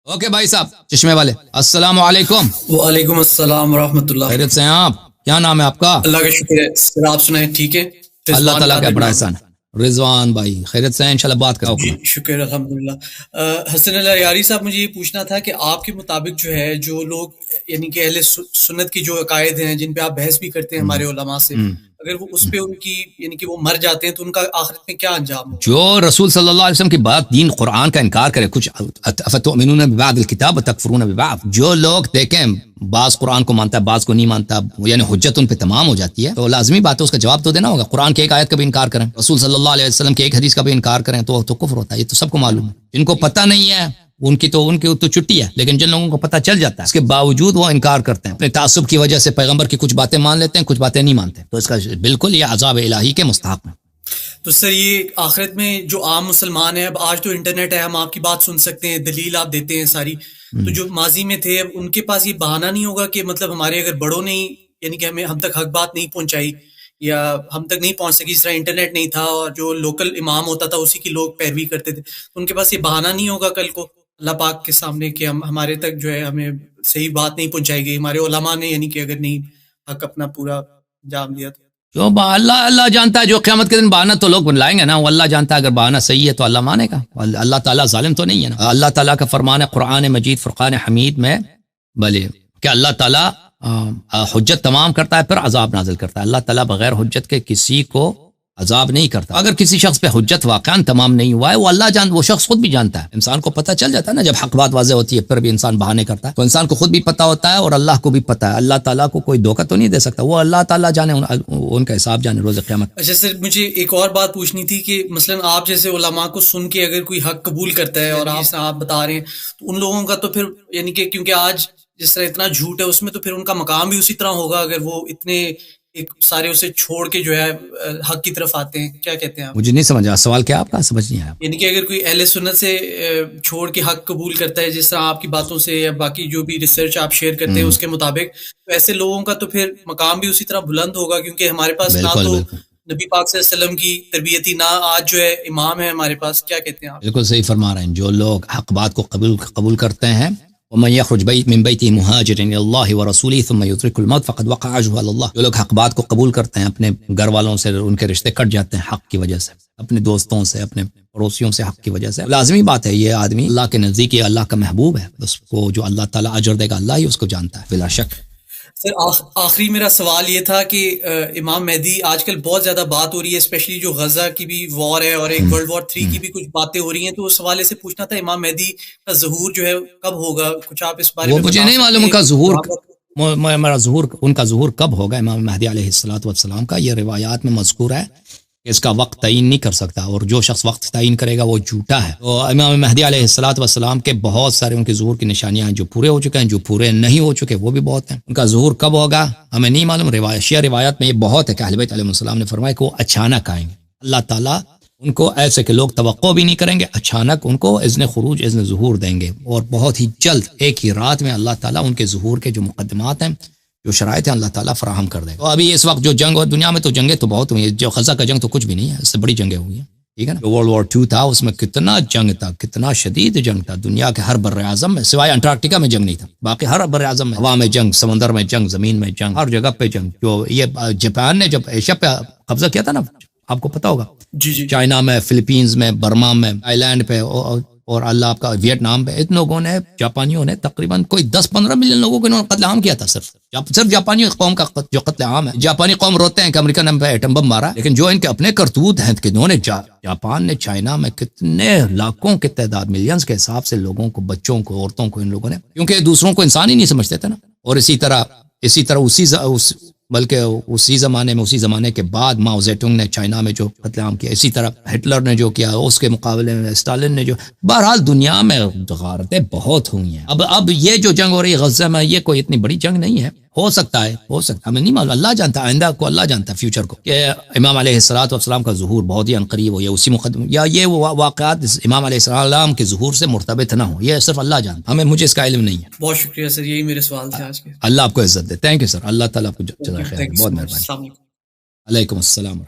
Okay بھائی صاحب چشمے والے، السلام علیکم۔ وعلیکم السلام ورحمۃ اللہ۔ خیریت سے ہیں آپ؟ کیا نام ہے آپ کا؟ اللہ کا شکر ہے سر، آپ سنائیں ٹھیک ہے؟ اللہ تعالیٰ کا بڑا احسان ہے۔ رضوان بھائی خیریت سے ہیں؟ انشاءاللہ بات کرو۔ جی شکر الحمدللہ۔ حسن اللہ ریاری صاحب، مجھے یہ پوچھنا تھا کہ آپ کے مطابق جو ہے، جو لوگ یعنی کہ اہل سنت کی جو عقائد ہیں جن پہ آپ بحث بھی کرتے ہیں ہمارے علماء سے، اگر وہ اس پہ ان کی یعنی کہ وہ مر جاتے ہیں تو ان کا آخرت میں کیا انجام ہو؟ جو رسول صلی اللہ علیہ وسلم کی بات، دین قرآن کا انکار کرے، کچھ افتؤمنون ببعض الکتاب وتکفرون ببعض، جو لوگ دیکھیں بعض قرآن کو مانتا ہے بعض کو نہیں مانتا، یعنی حجت ان پہ تمام ہو جاتی ہے، تو لازمی بات ہے اس کا جواب تو دینا ہوگا۔ قرآن کے ایک آیت کا بھی انکار کریں، رسول صلی اللہ علیہ وسلم کے ایک حدیث کا بھی انکار کریں تو کفر ہوتا ہے، یہ تو سب کو معلوم ہے۔ جن کو پتہ نہیں ہے ان کی تو چھٹی ہے، لیکن جن لوگوں کو پتہ چل جاتا ہے اس کے باوجود وہ انکار کرتے ہیں، اپنے تعصب کی وجہ سے پیغمبر کی کچھ باتیں مان لیتے ہیں، کچھ باتیں نہیں مانتے، تو اس کا بالکل یہ عذاب الہی کے مستحق ہے۔ تو سر یہ آخرت میں جو عام مسلمان ہیں، اب آج تو انٹرنیٹ ہے، ہم آپ کی بات سن سکتے ہیں، دلیل آپ دیتے ہیں ساری، تو جو ماضی میں تھے اب ان کے پاس یہ بہانہ نہیں ہوگا کہ مطلب ہمارے اگر بڑوں نے یعنی کہ ہم تک حق بات نہیں پہنچائی یا ہم تک نہیں پہنچ سکی، اس طرح انٹرنیٹ نہیں تھا اور جو لوکل امام ہوتا تھا اسی کی لوگ پیروی کرتے تھے، تو ان کے پاس یہ بہانہ نہیں ہوگا کل کو اللہ پاک کے سامنے کہ ہمارے تک جو ہے ہمیں صحیح بات نہیں پہنچائی گئی، ہمارے علماء نے یعنی کہ اگر نہیں حق اپنا پورا جام دیا تو؟ جو اللہ جانتا ہے، جو قیامت کے دن بہانہ تو لوگ بن لائیں گے نا، وہ اللہ جانتا ہے، اگر بہانہ صحیح ہے تو اللہ مانے گا، اللہ تعالیٰ ظالم تو نہیں ہے نا۔ اللہ تعالیٰ کا فرمان ہے قرآن مجید فرقان حمید میں بھلے کہ اللہ تعالیٰ حجت تمام کرتا ہے پھر عذاب نازل کرتا ہے، اللہ تعالیٰ بغیر حجت کے کسی کو عذاب نہیں کرتا۔ اگر کسی شخص پہ حجت واقعاً تمام نہیں ہوا ہے، وہ شخص خود بھی جانتا ہے، انسان کو پتہ چل جاتا ہے نا، جب حق بات واضح ہوتی ہے پھر بھی انسان بہانے کرتا ہے، تو انسان کو خود بھی پتہ ہوتا ہے اور اللہ کو بھی پتہ ہے، اللہ تعالیٰ کو کوئی دھوکہ تو نہیں دے سکتا، وہ اللہ تعالیٰ جانے، ان کا حساب جانے روز قیامت۔ اچھا سر، مجھے ایک اور بات پوچھنی تھی کہ مثلا آپ جیسے علماء کو سن کے اگر کوئی حق قبول کرتا ہے اور آپ بتا رہے ہیں، تو ان لوگوں کا تو پھر یعنی کہ کیونکہ آج جس طرح اتنا جھوٹ ہے اس میں، تو پھر ان کا مقام بھی اسی طرح ہوگا اگر وہ اتنے ایک سارے اسے چھوڑ کے جو ہے حق کی طرف آتے ہیں۔ کیا کہتے ہیں آپ؟ مجھے نہیں سمجھا سوال، کیا آپ کا سمجھ نہیں آیا؟ یعنی کہ اگر کوئی اہل سنت سے چھوڑ کے حق قبول کرتا ہے، جس طرح آپ کی باتوں سے یا باقی جو بھی ریسرچ آپ شیئر کرتے ہیں اس کے مطابق، تو ایسے لوگوں کا تو پھر مقام بھی اسی طرح بلند ہوگا، کیونکہ ہمارے پاس نہ تو نبی پاک صلی اللہ علیہ وسلم کی تربیتی، نہ آج جو ہے امام ہے ہمارے پاس۔ کیا کہتے ہیں آپ؟ بالکل صحیح فرما رہے ہیں، جو لوگ حق بات کو قبول کرتے ہیں، ومن يخرج من بيته مهاجرا الى الله ورسوله ثم يدرك الموت فقد وقع اجره على الله، جو لوگ حق بات کو قبول کرتے ہیں، اپنے گھر والوں سے ان کے رشتے کٹ جاتے ہیں حق کی وجہ سے، اپنے دوستوں سے، اپنے پڑوسیوں سے حق کی وجہ سے، لازمی بات ہے یہ آدمی اللہ کے نزدیک یہ اللہ کا محبوب ہے، اس کو جو اللہ تعالیٰ اجر دے گا اللہ ہی اس کو جانتا ہے بلا شک۔ سر آخری میرا سوال یہ تھا کہ امام مہدی آج کل بہت زیادہ بات ہو رہی ہے، اسپیشلی جو غزہ کی بھی وار ہے اور ایک ورلڈ وار 3 کی بھی کچھ باتیں ہو رہی ہیں، تو اس حوالے سے پوچھنا تھا امام مہدی کا ظہور جو ہے کب ہوگا؟ کچھ آپ اس بارے میں مجھے نہیں معلوم ان کا ظہور، میرا ظہور، ان کا ظہور کب ہوگا امام مہدی علیہ الصلوۃ والسلام کا، یہ روایات میں مذکور ہے، اس کا وقت تعین نہیں کر سکتا، اور جو شخص وقت تعین کرے گا وہ جھوٹا ہے۔ تو امام مہدی علیہ الصلوۃ والسلام کے بہت سارے ان کے ظہور کی نشانیاں ہیں، جو پورے ہو چکے ہیں، جو پورے نہیں ہو چکے وہ بھی بہت ہیں۔ ان کا ظہور کب ہوگا ہمیں نہیں معلوم، شیعہ روایات میں یہ بہت ہے کہ اہل بیت علیہ السلام نے فرمایا کہ وہ اچانک آئیں گے، اللہ تعالیٰ ان کو ایسے کہ لوگ توقع بھی نہیں کریں گے، اچانک ان کو اذن خروج، اذن ظہور دیں گے، اور بہت ہی جلد ایک ہی رات میں اللہ تعالیٰ ان کے ظہور کے جو مقدمات ہیں، جو شرائط ہیں، اللہ تعالیٰ فراہم کر دے گا۔ تو ابھی اس وقت جو جنگ ہو دنیا میں، تو جنگیں تو بہت ہوئی ہیں، جو غزہ کا جنگ تو کچھ بھی نہیں ہے، اس سے بڑی جنگیں ہوئی ہیں، ٹھیک ہے نا۔ جو ورلڈ وار 2 تھا اس میں کتنا جنگ تھا، کتنا شدید جنگ تھا، دنیا کے ہر بر اعظم میں سوائے انٹارکٹیکا میں جنگ نہیں تھا، باقی ہر بر اعظم میں ہوا میں جنگ، سمندر میں جنگ، زمین میں جنگ، ہر جگہ پہ جنگ۔ جو یہ جاپان نے جب ایشیا پہ قبضہ کیا تھا نا، آپ کو پتا ہوگا، جی چائنا میں، فلپینز میں، برما میں، تھائی لینڈ پہ، اور اللہ آپ کا ویتنام پہ، ان لوگوں نے، جاپانیوں نے تقریباً کوئی 10-15 ملین لوگوں کو انہوں نے قتل عام کیا تھا، صرف جاپانی قوم کا جو قتل عام ہے۔ جاپانی قوم روتے ہیں کہ امریکہ نے ایٹم بم مارا، لیکن جو ان کے اپنے کرتوت ہیں کہ انہوں نے جاپان نے چائنا میں کتنے لاکھوں کے تعداد، ملینز کے حساب سے لوگوں کو، بچوں کو، عورتوں کو، ان لوگوں نے، کیونکہ دوسروں کو انسان ہی نہیں سمجھتے تھے نا۔ اور اسی طرح بلکہ اسی زمانے کے بعد ماؤ زیڈونگ نے چائنا میں جو قتل عام کیا، اسی طرح ہٹلر نے جو کیا، اس کے مقابلے میں اسٹالن نے جو، بہرحال دنیا میں غارتیں بہت ہوئی ہیں۔ اب یہ جو جنگ ہو رہی ہے غزہ میں، یہ کوئی اتنی بڑی جنگ نہیں ہے، ہو سکتا ہے ہمیں نہیں معلوم، اللہ جانتا ہے، آئندہ کو اللہ جانتا ہے، فیوچر کو، کہ امام علیہ الصلوۃ والسلام کا ظہور بہت ہی عنقریب ہو، یا اسی مقدم، یا یہ واقعات امام علیہ السلام کے ظہور سے مرتبط نہ ہو، یہ صرف اللہ جانتا ہے، مجھے اس کا علم نہیں ہے۔ بہت شکریہ سر، یہی میرے سوال تھے آج کے۔ اللہ آپ کو عزت دے، تھینک یو سر، اللہ تعالیٰ آپ کو جزائے خیر، بہت مہربانی۔ السلام علیکم۔ علیکم السلام۔